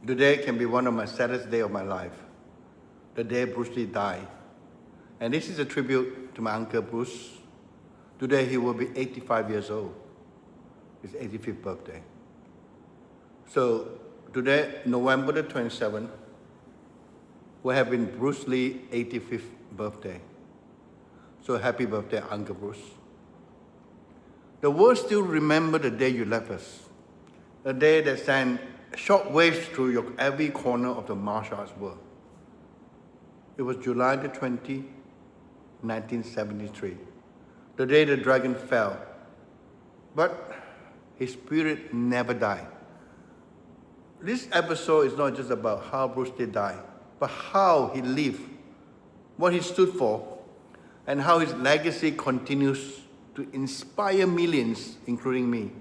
Today can be one of my saddest days of my life. The day Bruce Lee died. And this is a tribute to my uncle Bruce. Today he will be 85 years old. His 85th birthday. So today, November the 27th, will have been Bruce Lee's 85th birthday. So happy birthday, Uncle Bruce. The world still remember the day you left us. The day that sent shock waves through your every corner of the martial arts world. It was July the 20th, 1973. The day the dragon fell. But his spirit never died. This episode is not just about how Bruce Lee died, but how he lived, what he stood for, and how his legacy continues to inspire millions, including me.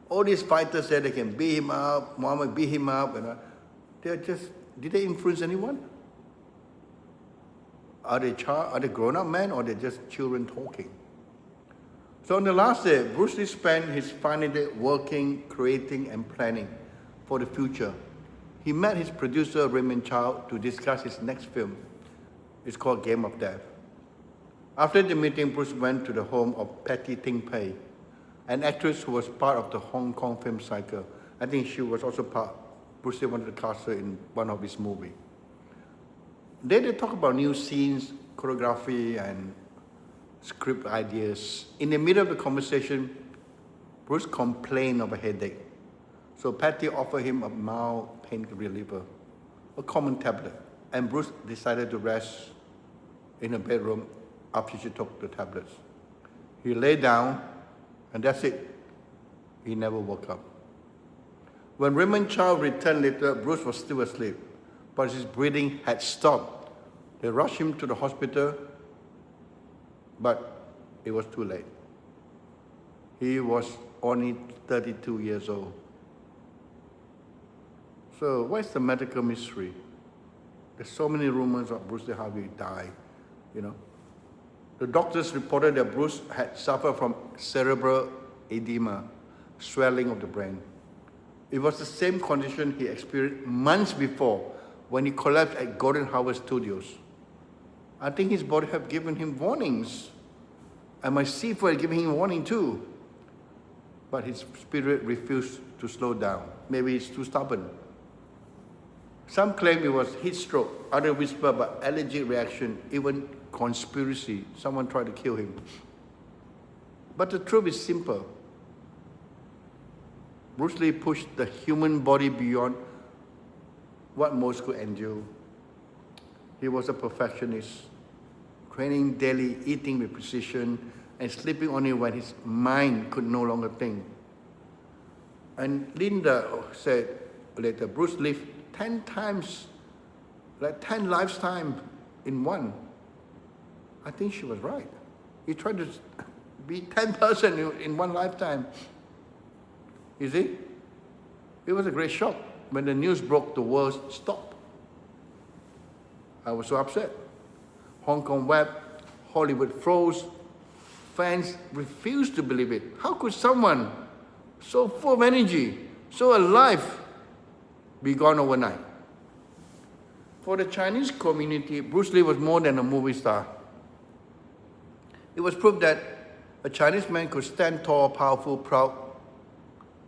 All these fighters said they can beat him up, Muhammad beat him up, and did they influence anyone? Are they grown-up men, or they're just children talking? So on the last day, Bruce Lee spent his final day working, creating, and planning for the future. He met his producer, Raymond Chow, to discuss his next film. It's called Game of Death. After the meeting, Bruce went to the home of Patty Ting Pei, an actress who was part of the Hong Kong film cycle. I think she was also part, Bruce Lee wanted to cast her in one of his movies. They talk about new scenes, choreography, and script ideas. In the middle of the conversation, Bruce complained of a headache. So Patty offered him a mild pain reliever, a common tablet. And Bruce decided to rest in a bedroom after she took the tablets. He lay down, and that's it. He never woke up. When Raymond Chow returned later, Bruce was still asleep, but his breathing had stopped. They rushed him to the hospital, but it was too late. He was only 32 years old. So what's the medical mystery? There's so many rumors of Bruce Lee, how he died, you know. The doctors reported that Bruce had suffered from cerebral edema, swelling of the brain. It was the same condition he experienced months before when he collapsed at Golden Harvest Studios. I think his body had given him warnings. And my seafood had given him warning too. But his spirit refused to slow down. Maybe he's too stubborn. Some claim it was heat stroke, others whisper about allergic reaction, even conspiracy. Someone tried to kill him. But the truth is simple. Bruce Lee pushed the human body beyond what most could endure. He was a perfectionist, training daily, eating with precision, and sleeping only when his mind could no longer think. And Linda said later, Bruce lived 10 times, like 10 lifetimes in one. I think she was right. He tried to be 10 person in one lifetime. You see? It was a great shock. When the news broke, the world stopped. I was so upset. Hong Kong wept, Hollywood froze. Fans refused to believe it. How could someone so full of energy, so alive, be gone overnight? For the Chinese community, Bruce Lee was more than a movie star. It was proof that a Chinese man could stand tall, powerful, proud,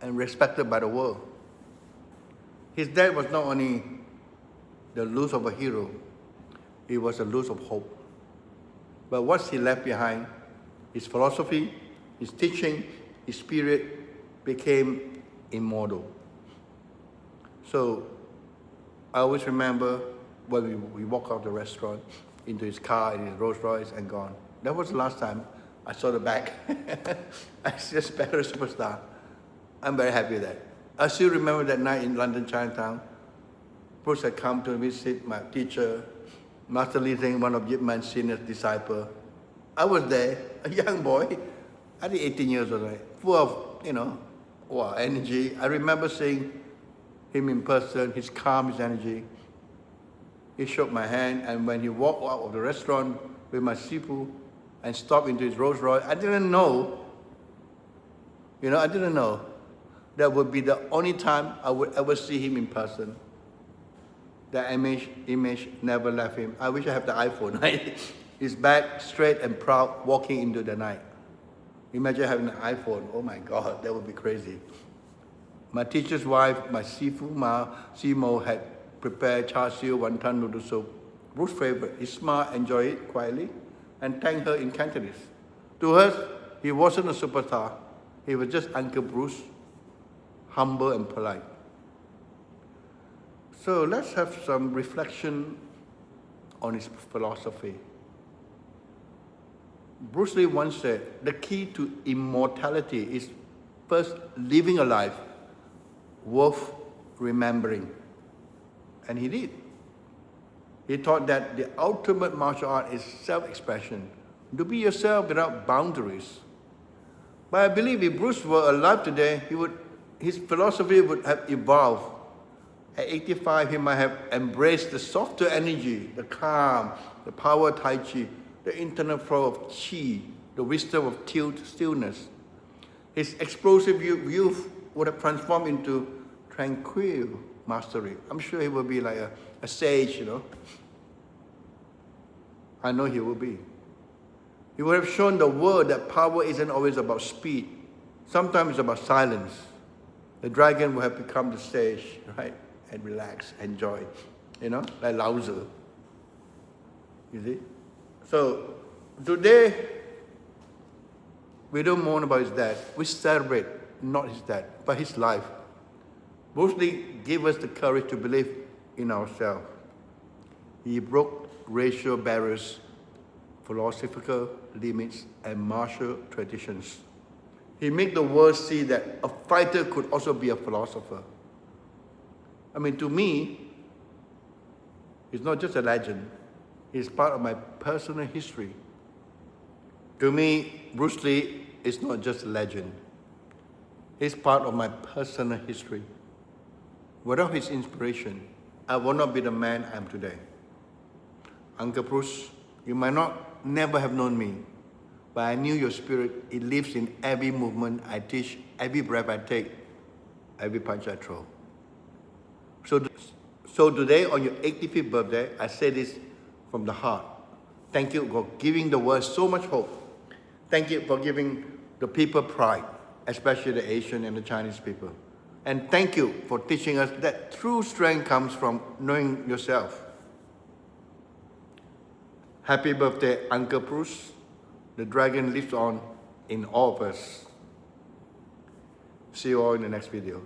and respected by the world. His death was not only the loss of a hero, it was a loss of hope. But what he left behind, his philosophy, his teaching, his spirit became immortal. So I always remember when we walk out of the restaurant into his car, in his Rolls Royce, and gone. That was the last time I saw the back. I just better superstar. I'm very happy with that. I still remember that night in London Chinatown. Bruce had come to visit my teacher, Master Lee Shing, one of Jeet Man's senior disciples. I was there, a young boy, I think 18 years old, full of, energy. I remember seeing him in person, his calm, his energy. He shook my hand, and when he walked out of the restaurant with my sifu and stopped into his Rolls Royce, I didn't know. I didn't know. That would be the only time I would ever see him in person. That image never left him. I wish I have the iPhone, right? His back straight and proud, walking into the night. Imagine having an iPhone. Oh my God, that would be crazy. My teacher's wife, my Sifu Ma, Simo, had prepared char siu, wonton noodle soup. Bruce's favorite. He smiled, enjoyed it quietly, and thanked her in Cantonese. To her, he wasn't a superstar. He was just Uncle Bruce, humble and polite. So let's have some reflection on his philosophy. Bruce Lee once said, the key to immortality is first living a life worth remembering. And he did. He taught that the ultimate martial art is self-expression, to be yourself without boundaries. But I believe if Bruce were alive today, his philosophy would have evolved. At 85, he might have embraced the softer energy, the calm, the power of Tai Chi, the internal flow of Qi, the wisdom of stillness. His explosive youth would have transformed into tranquil mastery. I'm sure he will be like a sage, you know. I know he will be. He would have shown the world that power isn't always about speed. Sometimes it's about silence. The dragon will have become the sage, right? And relax, enjoy, you know, like Lao Tzu. You see? So today, we don't mourn about his death. We celebrate not his death, but his life. Bruce Lee gave us the courage to believe in ourselves. He broke racial barriers, philosophical limits, and martial traditions. He made the world see that a fighter could also be a philosopher. I mean, to me, he's not just a legend. He's part of my personal history. To me, Bruce Lee is not just a legend. He's part of my personal history. Without his inspiration, I would not be the man I am today. Uncle Bruce, you might never have known me, but I knew your spirit. It lives in every movement I teach, every breath I take, every punch I throw. So today, on your 85th birthday, I say this from the heart. Thank you for giving the world so much hope. Thank you for giving the people pride, especially the Asian and the Chinese people. And thank you for teaching us that true strength comes from knowing yourself. Happy birthday, Uncle Bruce. The dragon lives on in all of us. See you all in the next video.